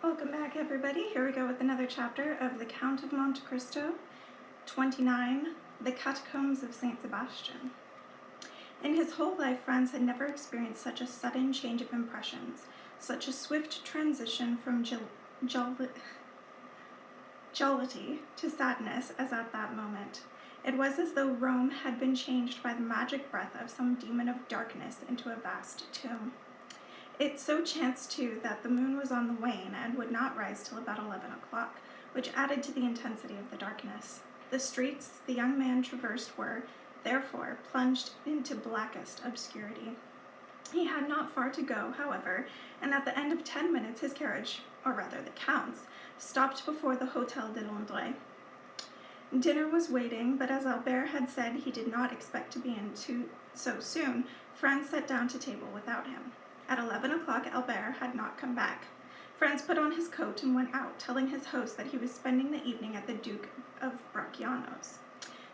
Welcome back, everybody. Here we go with another chapter of The Count of Monte Cristo, 29, The Catacombs of St. Sebastian. In his whole life, Franz had never experienced such a sudden change of impressions, such a swift transition from jollity to sadness as at that moment. It was as though Rome had been changed by the magic breath of some demon of darkness into a vast tomb. It so chanced, too, that the moon was on the wane and would not rise till about 11 o'clock, which added to the intensity of the darkness. The streets the young man traversed were, therefore, plunged into blackest obscurity. He had not far to go, however, and at the end of 10 minutes his carriage, or rather the Count's, stopped before the Hôtel de Londres. Dinner was waiting, but as Albert had said he did not expect to be in so soon, Franz sat down to table without him. At 11 o'clock, Albert had not come back. Franz put on his coat and went out, telling his host that he was spending the evening at the Duke of Bracciano's.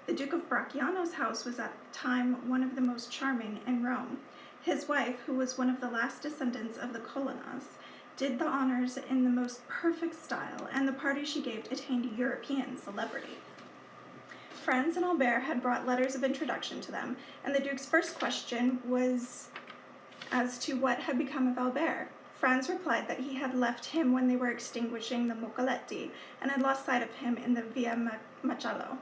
The Duke of Bracciano's house was at the time one of the most charming in Rome. His wife, who was one of the last descendants of the Colonnas, did the honors in the most perfect style, and the party she gave attained European celebrity. Franz and Albert had brought letters of introduction to them, and the Duke's first question was as to what had become of Albert. Franz replied that he had left him when they were extinguishing the Mocoletti, and had lost sight of him in the Via Macello.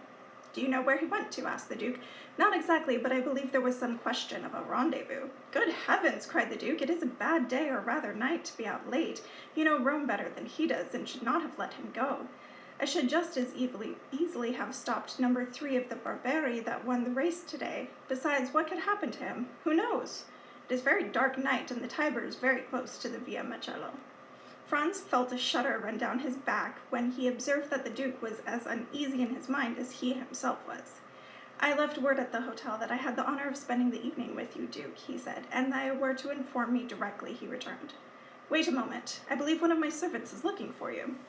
"Do you know where he went to?" asked the Duke. "Not exactly, but I believe there was some question of a rendezvous." "Good heavens!" cried the Duke. "It is a bad day, or rather night, to be out late. You know Rome better than he does, and should not have let him go. I should just as easily have stopped number 3 of the Barberi that won the race today. Besides, what could happen to him? Who knows? It is very dark night, and the Tiber is very close to the Via Macello." Franz felt a shudder run down his back when he observed that the Duke was as uneasy in his mind as he himself was. "I left word at the hotel that I had the honor of spending the evening with you, Duke," he said, "and they were to inform me directly he returned." "Wait a moment. I believe one of my servants is looking for you."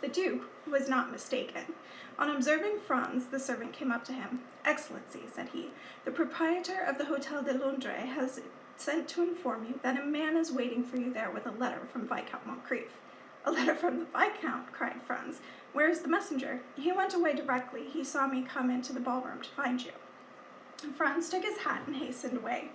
The Duke was not mistaken. On observing Franz, the servant came up to him. "Excellency," said he, "the proprietor of the Hôtel de Londres has sent to inform you that a man is waiting for you there with a letter from Viscount Moncrief." "A letter from the Viscount?" cried Franz. "Where is the messenger?" "He went away directly. He saw me come into the ballroom to find you." Franz took his hat and hastened away.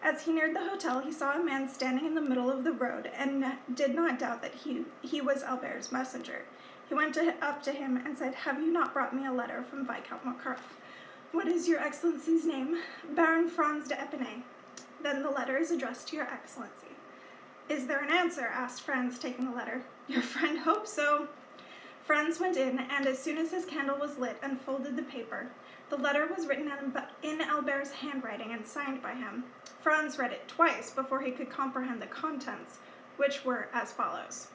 As he neared the hotel, he saw a man standing in the middle of the road, and did not doubt that he was Albert's messenger. He went up to him and said, "Have you not brought me a letter from Viscount Moncrief?" "What is your Excellency's name?" "Baron Franz de Epinay." "Then the letter is addressed to your Excellency." "Is there an answer?" asked Franz, taking the letter. "Your friend hopes so." Franz went in, and as soon as his candle was lit, unfolded the paper. The letter was written in Albert's handwriting and signed by him. Franz read it twice before he could comprehend the contents, which were as follows.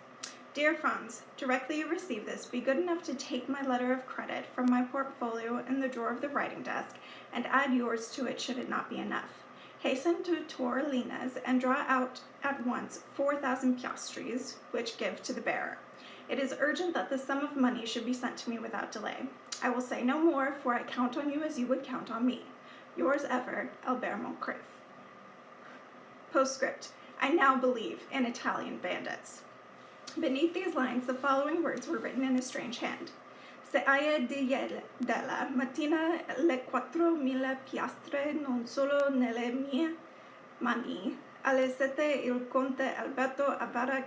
"Dear Franz, directly you receive this, be good enough to take my letter of credit from my portfolio in the drawer of the writing desk, and add yours to it should it not be enough. Hasten to Torrelina's and draw out at once 4,000 piastres, which give to the bearer. It is urgent that the sum of money should be sent to me without delay. I will say no more, for I count on you as you would count on me. Yours ever, Albert Moncrief." Postscript. I now believe in Italian bandits. Beneath these lines, the following words were written in a strange hand. "Se hai della mattina le 4.000 piastre non solo nelle mie mani, alle 7 il conte Alberto avara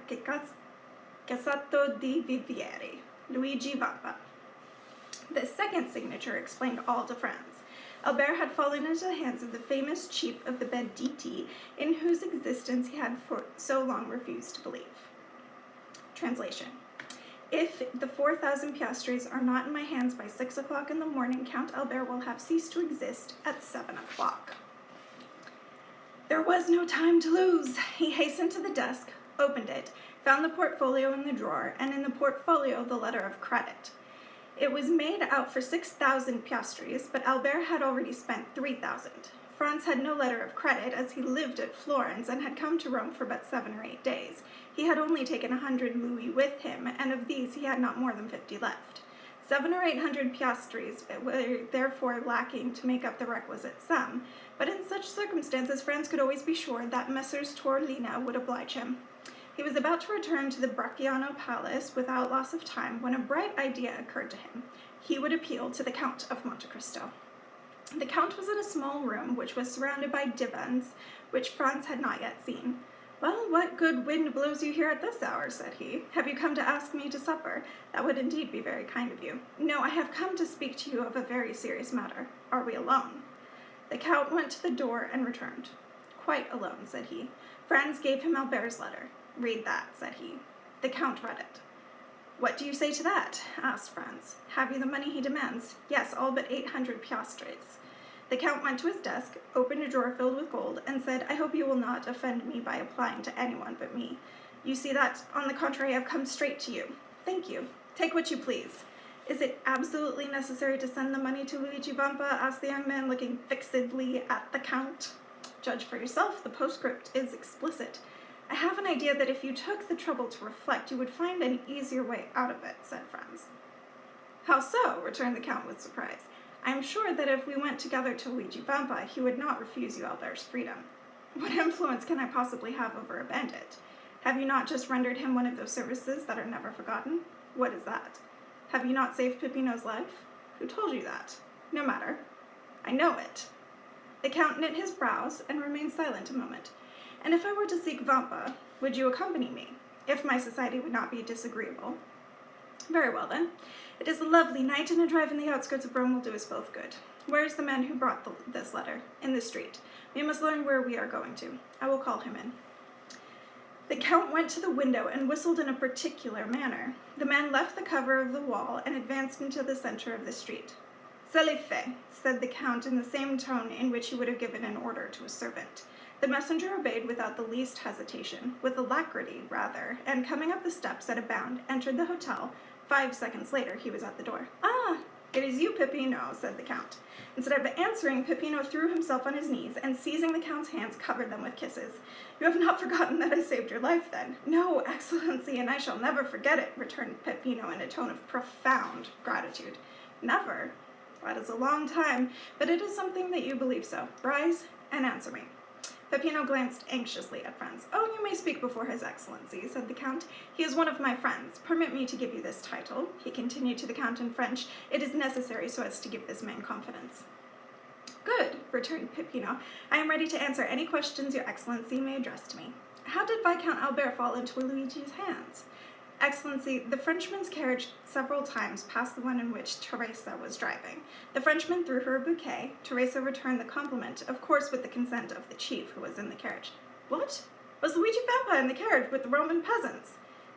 Casato di Vivieri. Luigi Vampa." This second signature explained all to Franz. Albert had fallen into the hands of the famous chief of the Banditi, in whose existence he had for so long refused to believe. Translation. If the 4,000 piastres are not in my hands by 6 o'clock in the morning, Count Albert will have ceased to exist at 7 o'clock. There was no time to lose. He hastened to the desk, opened it, found the portfolio in the drawer, and in the portfolio the letter of credit. It was made out for 6,000 piastres, but Albert had already spent 3,000. Franz had no letter of credit, as he lived at Florence and had come to Rome for but 7 or 8 days. He had only taken 100 louis with him, and of these he had not more than 50 left. 700 or 800 piastres were therefore lacking to make up the requisite sum, but in such circumstances Franz could always be sure that Messrs. Torlina would oblige him. He was about to return to the Bracciano Palace without loss of time when a bright idea occurred to him. He would appeal to the Count of Monte Cristo. The Count was in a small room which was surrounded by divans, which Franz had not yet seen. "Well, what good wind blows you here at this hour?" said he. "Have you come to ask me to supper? That would indeed be very kind of you." "No, I have come to speak to you of a very serious matter. Are we alone?" The Count went to the door and returned. "Quite alone," said he. Franz gave him Albert's letter. "Read that," said he. The Count read it. "What do you say to that?" asked Franz. "Have you the money he demands?" "Yes, all but 800 piastres." The Count went to his desk, opened a drawer filled with gold, and said, "I hope you will not offend me by applying to anyone but me. You see that, on the contrary, I have come straight to you." "Thank you. Take what you please." "Is it absolutely necessary to send the money to Luigi Vampa?" asked the young man, looking fixedly at the Count. "Judge for yourself. The postscript is explicit." "I have an idea that if you took the trouble to reflect, you would find an easier way out of it," said Franz. "How so?" returned the Count with surprise. "I am sure that if we went together to Luigi Vampa, he would not refuse you Albert's freedom." "What influence can I possibly have over a bandit? Have you not just rendered him one of those services that are never forgotten?" "What is that?" "Have you not saved Peppino's life?" "Who told you that?" "No matter. I know it." The Count knit his brows and remained silent a moment. "And if I were to seek Vampa, would you accompany me, if my society would not be disagreeable?" "Very well, then. It is a lovely night, and a drive in the outskirts of Rome will do us both good. Where is the man who brought this letter?" "In the street. We must learn where we are going to. I will call him in." The Count went to the window and whistled in a particular manner. The man left the cover of the wall and advanced into the center of the street. "C'est le fait," said the Count in the same tone in which he would have given an order to a servant. The messenger obeyed without the least hesitation, with alacrity, rather, and coming up the steps at a bound, entered the hotel. 5 seconds later, he was at the door. "Ah, it is you, Peppino," said the Count. Instead of answering, Peppino threw himself on his knees, and seizing the Count's hands, covered them with kisses. "You have not forgotten that I saved your life, then?" "No, Excellency, and I shall never forget it," returned Peppino in a tone of profound gratitude. "Never? That is a long time, but it is something that you believe so. Rise and answer me." Peppino glanced anxiously at Franz. "Oh, you may speak before His Excellency," said the Count. "He is one of my friends. Permit me to give you this title," he continued to the Count in French. "It is necessary so as to give this man confidence." "Good," returned Peppino. "I am ready to answer any questions your Excellency may address to me. How did Viscount Albert fall into Luigi's hands?" "Excellency, the Frenchman's carriage several times passed the one in which Teresa was driving. The Frenchman threw her a bouquet. Teresa returned the compliment, of course with the consent of the chief who was in the carriage." "What? Was Luigi Vampa in the carriage with the Roman peasants?"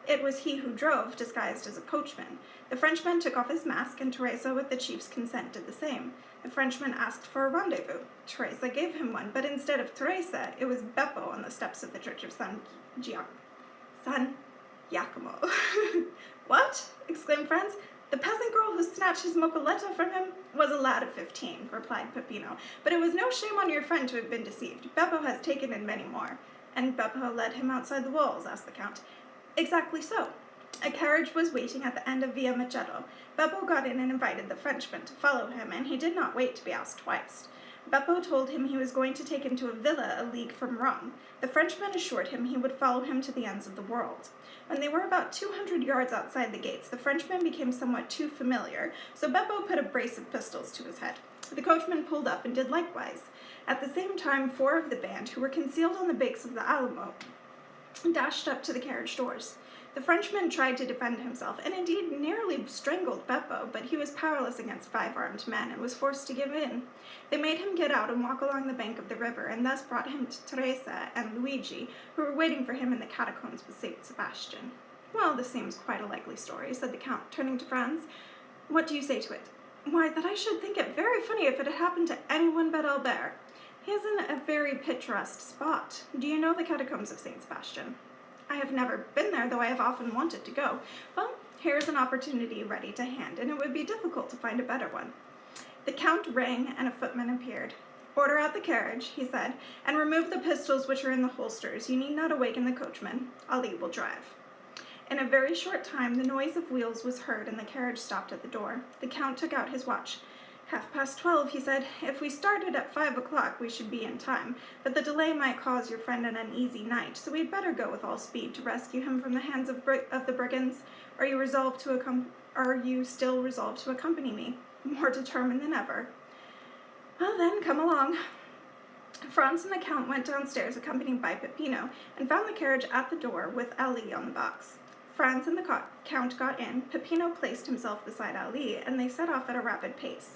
"It was he who drove, disguised as a coachman. The Frenchman took off his mask, and Teresa, with the chief's consent, did the same. The Frenchman asked for a rendezvous. Teresa gave him one, but instead of Teresa, it was Beppo on the steps of the church of San Giacomo." "What?" exclaimed Franz. "The peasant girl who snatched his mocoletta from him?" "Was a lad of 15, replied Peppino. "But it was no shame on your friend to have been deceived. Beppo has taken in many more." "And Beppo led him outside the walls?" asked the Count. "Exactly so. A carriage was waiting at the end of Via Macello. Beppo got in and invited the Frenchman to follow him, and he did not wait to be asked twice. Beppo told him he was going to take him to a villa a league from Rome. The Frenchman assured him he would follow him to the ends of the world. When they were about 200 yards outside the gates, the Frenchman became somewhat too familiar, so Beppo put a brace of pistols to his head. The coachman pulled up and did likewise. At the same time, 4 of the band, who were concealed on the banks of the Alamo, dashed up to the carriage doors. The Frenchman tried to defend himself, and indeed nearly strangled Beppo, but he was powerless against 5 armed men, and was forced to give in. They made him get out and walk along the bank of the river, and thus brought him to Teresa and Luigi, who were waiting for him in the catacombs with St. Sebastian. "Well, this seems quite a likely story," said the Count, turning to Franz. "What do you say to it?" "Why, that I should think it very funny if it had happened to anyone but Albert. He is in a very picturesque spot. Do you know the catacombs of St. Sebastian?" "I have never been there, though I have often wanted to go." "Well, here is an opportunity ready to hand, and it would be difficult to find a better one." The Count rang, and a footman appeared. "Order out the carriage," he said, "and remove the pistols which are in the holsters. You need not awaken the coachman. Ali will drive." In a very short time, the noise of wheels was heard, and the carriage stopped at the door. The Count took out his watch. "12:30, he said. "If we started at 5 o'clock, we should be in time, but the delay might cause your friend an uneasy night, so we had better go with all speed to rescue him from the hands of the brigands. Are you still resolved to accompany me?" "More determined than ever." "Well then, come along." Franz and the Count went downstairs, accompanied by Peppino, and found the carriage at the door with Ali on the box. Franz and the Count got in, Peppino placed himself beside Ali, and they set off at a rapid pace.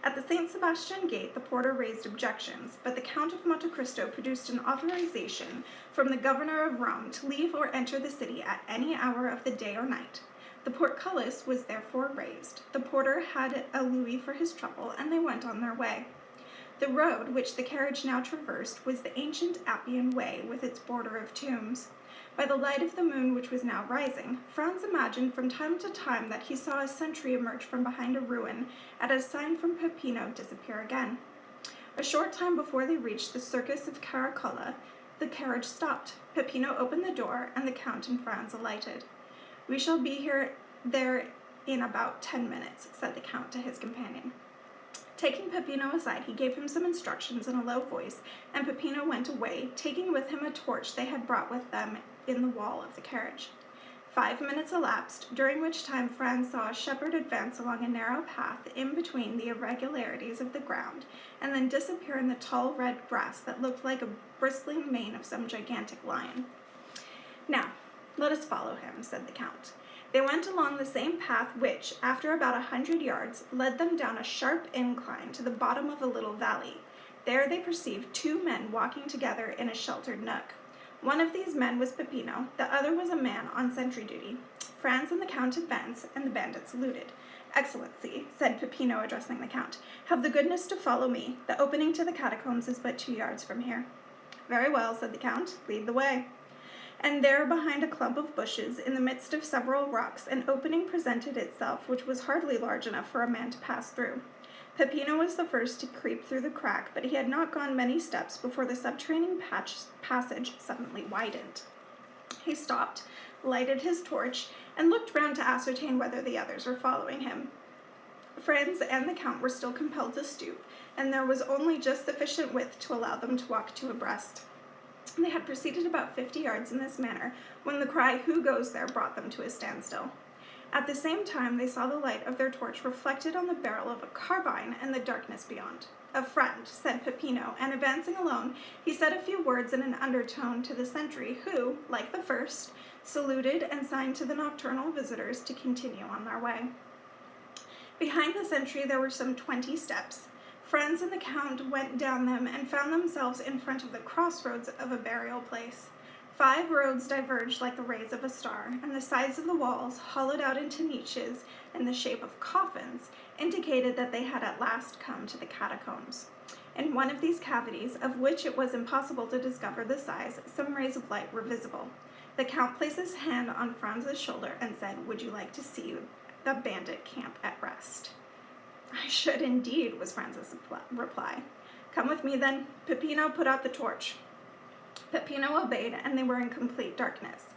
At the St. Sebastian gate, the porter raised objections, but the Count of Monte Cristo produced an authorization from the governor of Rome to leave or enter the city at any hour of the day or night. The portcullis was therefore raised. The porter had a louis for his trouble, and they went on their way. The road which the carriage now traversed was the ancient Appian Way with its border of tombs. By the light of the moon, which was now rising, Franz imagined from time to time that he saw a sentry emerge from behind a ruin, at a sign from Peppino disappear again. A short time before they reached the Circus of Caracolla, the carriage stopped. Peppino opened the door, and the Count and Franz alighted. "We shall be there in about 10 minutes, said the Count to his companion. Taking Peppino aside, he gave him some instructions in a low voice, and Peppino went away, taking with him a torch they had brought with them in the wall of the carriage. 5 minutes elapsed, during which time Franz saw a shepherd advance along a narrow path in between the irregularities of the ground, and then disappear in the tall red grass that looked like a bristling mane of some gigantic lion. "Now, let us follow him," said the Count. They went along the same path which, after about 100 yards, led them down a sharp incline to the bottom of a little valley. There they perceived 2 men walking together in a sheltered nook. One of these men was Peppino, the other was a man on sentry duty. Franz and the Count advanced, and the bandit saluted. "Excellency," said Peppino, addressing the Count, "have the goodness to follow me. The opening to the catacombs is but 2 yards from here." "Very well," said the Count, "lead the way." And there, behind a clump of bushes, in the midst of several rocks, an opening presented itself which was hardly large enough for a man to pass through. Peppino was the first to creep through the crack, but he had not gone many steps before the subterranean passage suddenly widened. He stopped, lighted his torch, and looked round to ascertain whether the others were following him. Franz and the Count were still compelled to stoop, and there was only just sufficient width to allow them to walk 2 abreast. They had proceeded about 50 yards in this manner when the cry, "Who goes there?" brought them to a standstill. At the same time, they saw the light of their torch reflected on the barrel of a carbine and the darkness beyond. "A friend," said Peppino, and advancing alone, he said a few words in an undertone to the sentry, who, like the first, saluted and signed to the nocturnal visitors to continue on their way. Behind the sentry there were some 20 steps. Franz and the Count went down them and found themselves in front of the crossroads of a burial place. 5 roads diverged like the rays of a star, and the sides of the walls, hollowed out into niches in the shape of coffins, indicated that they had at last come to the catacombs. In one of these cavities, of which it was impossible to discover the size, some rays of light were visible. The Count placed his hand on Franz's shoulder and said, "Would you like to see the bandit camp at rest?" "I should indeed," was Franz's reply. "Come with me, then." Peppino put out the torch. Peppino obeyed, and they were in complete darkness.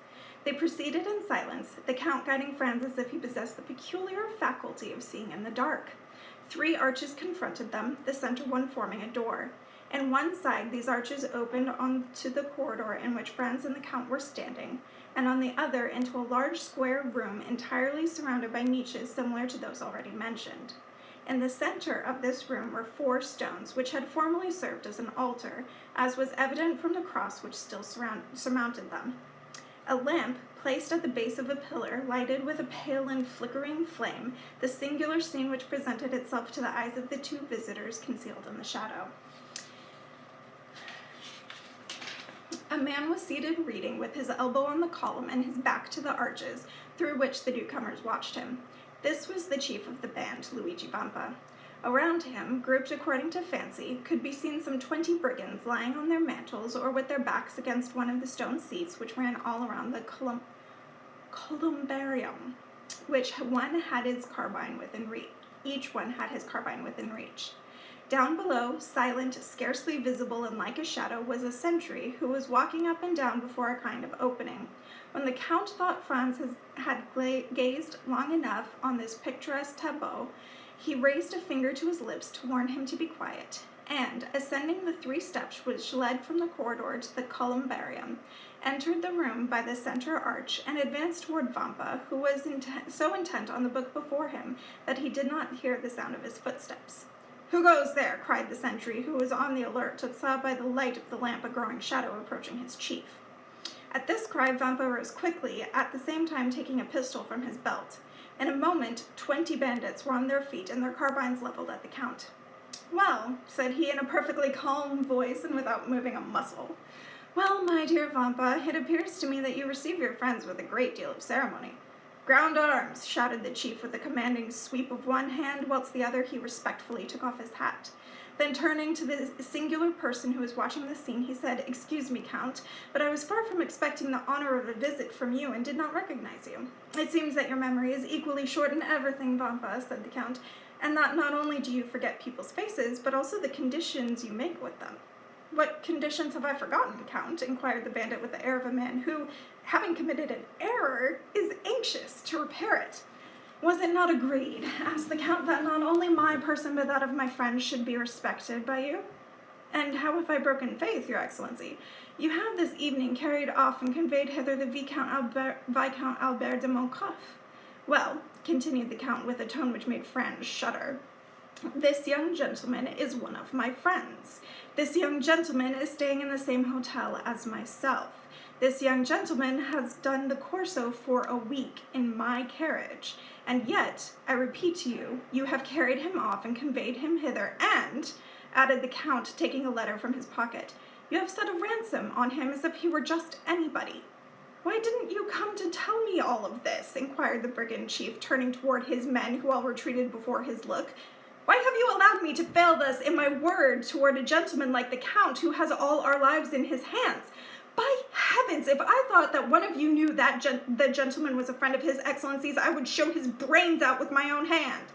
They proceeded in silence, the Count guiding Franz as if he possessed the peculiar faculty of seeing in the dark. 3 arches confronted them, the center one forming a door. In one side, these arches opened onto the corridor in which Franz and the Count were standing, and on the other into a large square room entirely surrounded by niches similar to those already mentioned. In the center of this room were 4 stones, which had formerly served as an altar, as was evident from the cross which still surmounted them. A lamp, placed at the base of a pillar, lighted with a pale and flickering flame the singular scene which presented itself to the eyes of the 2 visitors concealed in the shadow. A man was seated reading, with his elbow on the column and his back to the arches, through which the newcomers watched him. This was the chief of the band, Luigi Vampa. Around him, grouped according to fancy, could be seen some 20 brigands lying on their mantles or with their backs against one of the stone seats which ran all around the columbarium, which one had his carbine within reach. Each one had his carbine within reach. Down below, silent, scarcely visible and like a shadow, was a sentry who was walking up and down before a kind of opening. When the Count thought Franz had gazed long enough on this picturesque tableau, He raised a finger to his lips to warn him to be quiet, and, ascending the 3 steps which led from the corridor to the columbarium, entered the room by the center arch and advanced toward Vampa, who was so intent on the book before him that he did not hear the sound of his footsteps. "Who goes there?" cried the sentry, who was on the alert and saw by the light of the lamp a growing shadow approaching his chief. At this cry, Vampa rose quickly, at the same time taking a pistol from his belt. In a moment, 20 bandits were on their feet and their carbines leveled at the Count. "Well," said he in a perfectly calm voice and without moving a muscle. "Well, my dear Vampa, it appears to me that you receive your friends with a great deal of ceremony." "Ground arms!" shouted the chief with a commanding sweep of one hand, whilst the other he respectfully took off his hat. Then turning to the singular person who was watching the scene, he said, "Excuse me, Count, but I was far from expecting the honor of a visit from you and did not recognize you." "It seems that your memory is equally short in everything, Vampa," said the Count, "and that not only do you forget people's faces, but also the conditions you make with them." "What conditions have I forgotten, Count?" inquired the bandit with the air of a man who, having committed an error, is anxious to repair it. "Was it not agreed," asked the Count, "that not only my person but that of my friends should be respected by you?" "And how have I broken faith, your Excellency? You have this evening carried off and conveyed hither the Viscount Albert de Montcalf." "Well," continued the Count with a tone which made Franz shudder, "this young gentleman is one of my friends. This young gentleman is staying in the same hotel as myself. This young gentleman has done the Corso for a week in my carriage, and yet, I repeat to you, you have carried him off and conveyed him hither, and," added the Count, taking a letter from his pocket, "you have set a ransom on him as if he were just anybody." "Why didn't you come to tell me all of this?" inquired the brigand chief, turning toward his men, who all retreated before his look. "Why have you allowed me to fail thus in my word toward a gentleman like the Count, who has all our lives in his hands? By heavens, if I thought that one of you knew that the gentleman was a friend of his Excellency's, I would show his brains out with my own hand."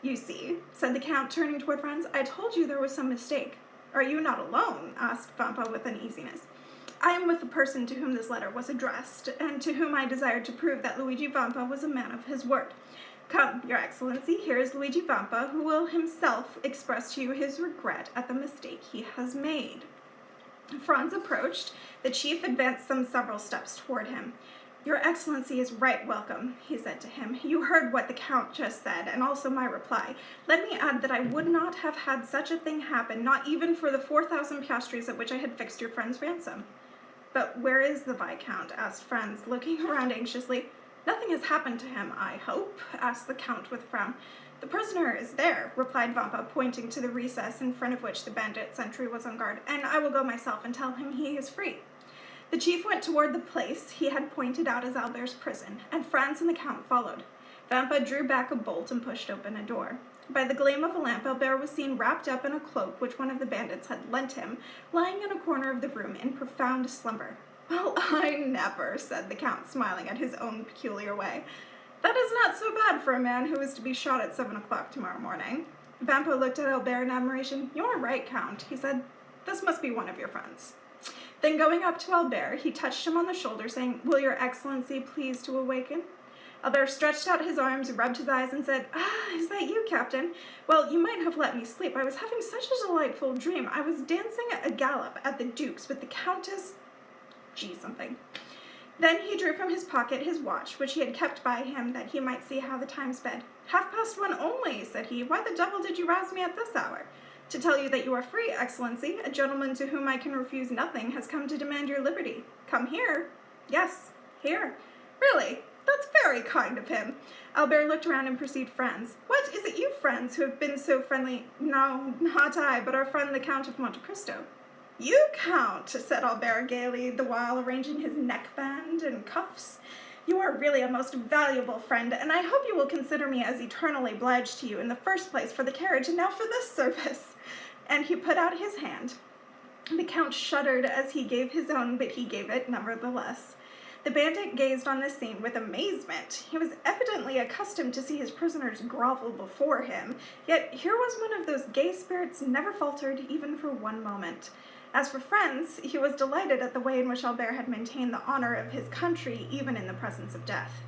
"You see," said the Count, turning toward Franz, "I told you there was some mistake." "Are you not alone?" asked Vampa with uneasiness. "I am with the person to whom this letter was addressed, and to whom I desired to prove that Luigi Vampa was a man of his word. Come, your Excellency, here is Luigi Vampa, who will himself express to you his regret at the mistake he has made." Franz approached. The chief advanced several steps toward him. "Your Excellency is right welcome," he said to him. "You heard what the Count just said, and also my reply. Let me add that I would not have had such a thing happen, not even for the 4,000 piastres at which I had fixed your friend's ransom." "But where is the Viscount?" asked Franz, looking around anxiously. "Nothing has happened to him, I hope?" asked the Count with a frown. "The prisoner is there," replied Vampa, pointing to the recess in front of which the bandit sentry was on guard, "and I will go myself and tell him he is free." The chief went toward the place he had pointed out as Albert's prison, and Franz and the Count followed. Vampa drew back a bolt and pushed open a door. By the gleam of a lamp, Albert was seen wrapped up in a cloak which one of the bandits had lent him, lying in a corner of the room in profound slumber. "Well, I never," said the Count, smiling at his own peculiar way. "That is not so bad for a man who is to be shot at 7 o'clock tomorrow morning." Vampa looked at Albert in admiration. "You are right, Count," he said. "This must be one of your friends." Then going up to Albert, he touched him on the shoulder, saying, "Will your Excellency please to awaken?" Albert stretched out his arms, rubbed his eyes, and said, "Ah, is that you, Captain? Well, you might have let me sleep. I was having such a delightful dream. I was dancing a gallop at the Duke's with the Countess something." Then he drew from his pocket his watch, which he had kept by him that he might see how the time sped. "1:30 only," said he. "Why the devil did you rouse me at this hour?" "To tell you that you are free, Excellency. A gentleman to whom I can refuse nothing has come to demand your liberty." "Come here?" "Yes, here." "Really? That's very kind of him." Albert looked around and perceived Franz. "What, is it you, Franz, who have been so friendly?" "No, not I, but our friend the Count of Monte Cristo." "You, Count," said Albert gaily, the while arranging his neckband and cuffs. "You are really a most valuable friend, and I hope you will consider me as eternally obliged to you in the first place for the carriage, and now for this service." And he put out his hand. The Count shuddered as he gave his own, but he gave it nevertheless. The bandit gazed on this scene with amazement. He was evidently accustomed to see his prisoners grovel before him, yet here was one of those gay spirits never faltered even for one moment. As for Franz, he was delighted at the way in which Albert had maintained the honor of his country even in the presence of death.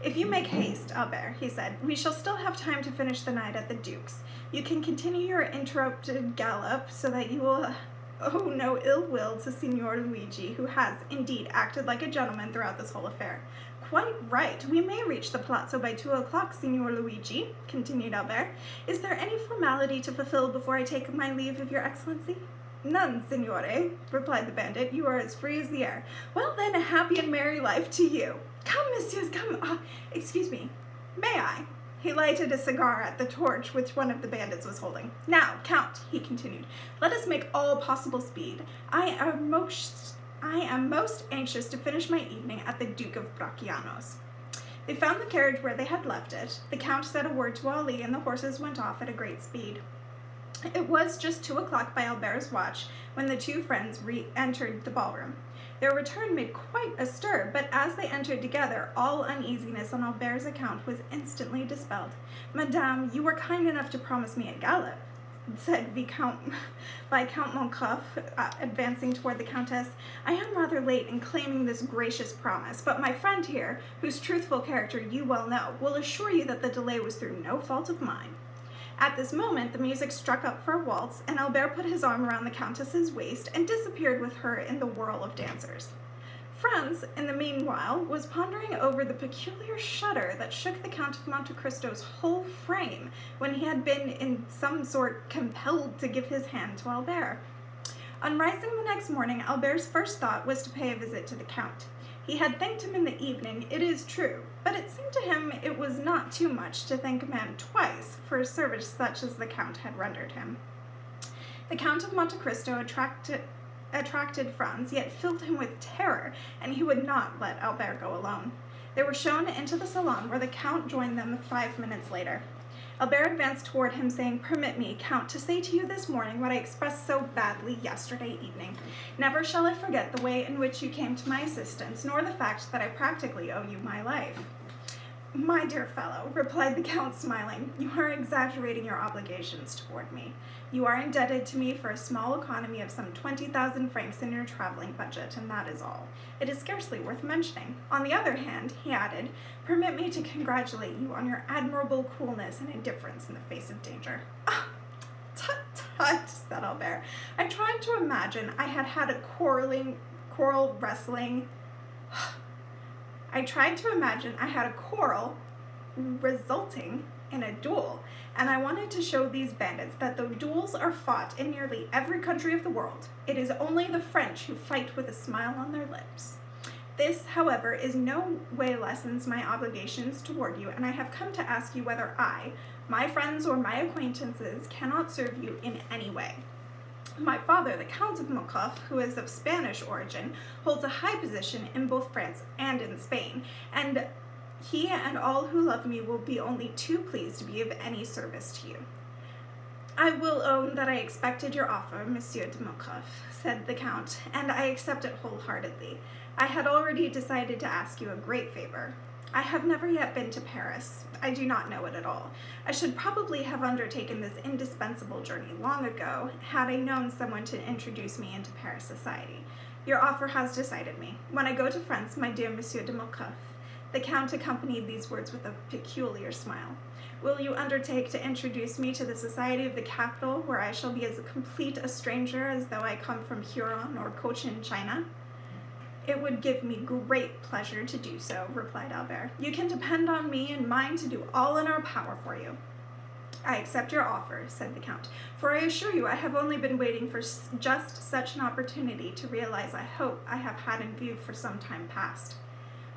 If you make haste, Albert, he said, we shall still have time to finish the night at the Duke's. You can continue your interrupted gallop so that you will owe no ill will to Signor Luigi, who has, indeed, acted like a gentleman throughout this whole affair. Quite right. We may reach the palazzo by 2 o'clock, Signor Luigi, continued Albert. Is there any formality to fulfill before I take my leave of your excellency? None, signore, replied the bandit. You are as free as the air. Well, then, a happy and merry life to you. Come, messieurs, come. Excuse me. May I? He lighted a cigar at the torch which one of the bandits was holding. Now, Count, he continued, let us make all possible speed. I am most anxious to finish my evening at the Duke of Bracciano's. They found the carriage where they had left it. The Count said a word to Ali, and the horses went off at a great speed. It was just 2 o'clock by Albert's watch when the two friends re-entered the ballroom. Their return made quite a stir, but as they entered together, all uneasiness on Albert's account was instantly dispelled. Madame, you were kind enough to promise me a gallop, said Viscount Monte, advancing toward the Countess. I am rather late in claiming this gracious promise, but my friend here, whose truthful character you well know, will assure you that the delay was through no fault of mine. At this moment, the music struck up for a waltz, and Albert put his arm around the Countess's waist and disappeared with her in the whirl of dancers. Franz, in the meanwhile, was pondering over the peculiar shudder that shook the Count of Monte Cristo's whole frame when he had been in some sort compelled to give his hand to Albert. On rising the next morning, Albert's first thought was to pay a visit to the Count. He had thanked him in the evening, it is true, but it seemed to him it was not too much to thank a man twice for a service such as the Count had rendered him. The Count of Monte Cristo attracted Franz, yet filled him with terror, and he would not let Albert go alone. They were shown into the salon, where the Count joined them 5 minutes later. Albert advanced toward him, saying, Permit me, Count, to say to you this morning what I expressed so badly yesterday evening. Never shall I forget the way in which you came to my assistance, nor the fact that I practically owe you my life. My dear fellow, replied the Count, smiling, you are exaggerating your obligations toward me. You are indebted to me for a small economy of some 20,000 francs in your traveling budget, and that is all. It is scarcely worth mentioning. On the other hand, he added, permit me to congratulate you on your admirable coolness and indifference in the face of danger. Ah, tut, tut, said Albert. I tried to imagine I had had a quarrel resulting in a duel, and I wanted to show these bandits that though duels are fought in nearly every country of the world, it is only the French who fight with a smile on their lips. This, however, is no way lessens my obligations toward you, and I have come to ask you whether I, my friends or my acquaintances, cannot serve you in any way. My father, the Count of Monte, who is of Spanish origin, holds a high position in both France and in Spain, and he and all who love me will be only too pleased to be of any service to you. I will own that I expected your offer, Monsieur de Monte, said the Count, and I accept it wholeheartedly. I had already decided to ask you a great favor. I have never yet been to Paris. I do not know it at all. I should probably have undertaken this indispensable journey long ago, had I known someone to introduce me into Paris society. Your offer has decided me. When I go to France, my dear Monsieur de Monte, the Count accompanied these words with a peculiar smile. Will you undertake to introduce me to the society of the capital, where I shall be as complete a stranger as though I come from Huron or Cochin China? It would give me great pleasure to do so, replied Albert. You can depend on me and mine to do all in our power for you. I accept your offer, said the Count, for I assure you I have only been waiting for just such an opportunity to realize I hope I have had in view for some time past.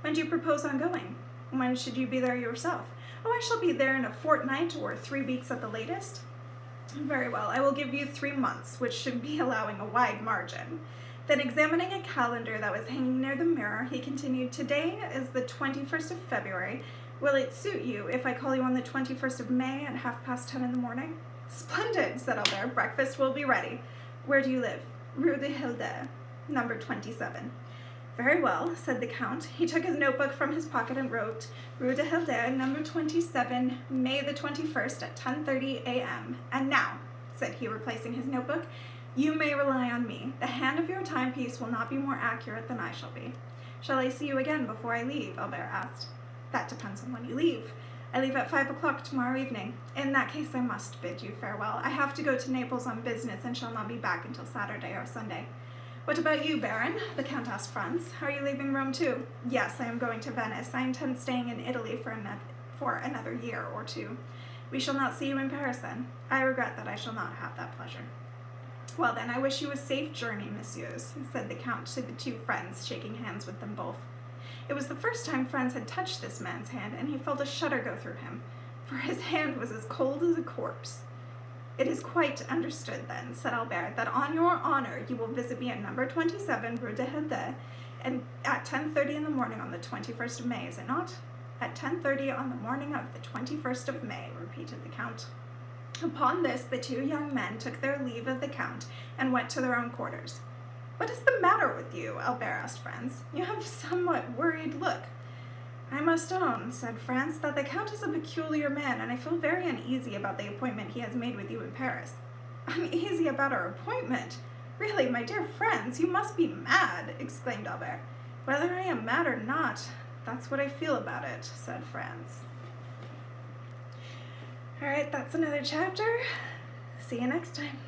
When do you propose on going? When should you be there yourself? Oh, I shall be there in a fortnight or 3 weeks at the latest. Very well, I will give you 3 months, which should be allowing a wide margin. Then, examining a calendar that was hanging near the mirror, he continued, Today is the 21st of February. Will it suit you if I call you on the 21st of May at 10:30 in the morning? Splendid, said Albert. Breakfast will be ready. Where do you live? Rue de Hilda, number 27. Very well, said the Count. He took his notebook from his pocket and wrote, Rue de Hilda, number 27, May the 21st at 10:30 a.m. And now, said he, replacing his notebook, you may rely on me. The hand of your timepiece will not be more accurate than I shall be. Shall I see you again before I leave? Albert asked. That depends on when you leave. I leave at 5 o'clock tomorrow evening. In that case, I must bid you farewell. I have to go to Naples on business and shall not be back until Saturday or Sunday. What about you, Baron? The Count asked Franz. Are you leaving Rome too? Yes, I am going to Venice. I intend staying in Italy for another year or two. We shall not see you in Paris then. I regret that I shall not have that pleasure. Well then, I wish you a safe journey, messieurs, said the Count to the two friends, shaking hands with them both. It was the first time Franz had touched this man's hand, and he felt a shudder go through him, for his hand was as cold as a corpse. It is quite understood, then, said Albert, that on your honor you will visit me at number 27, Rue de Hede, and at 10:30 in the morning on the 21st of May, is it not? At 10:30 on the morning of the 21st of May, repeated the Count. Upon this, the two young men took their leave of the Count and went to their own quarters. What is the matter with you? Albert asked Franz. You have a somewhat worried look. I must own, said Franz, that the Count is a peculiar man, and I feel very uneasy about the appointment he has made with you in Paris. Uneasy about our appointment? Really, my dear friends, you must be mad, exclaimed Albert. Whether I am mad or not, that's what I feel about it, said Franz. All right, that's another chapter. See you next time.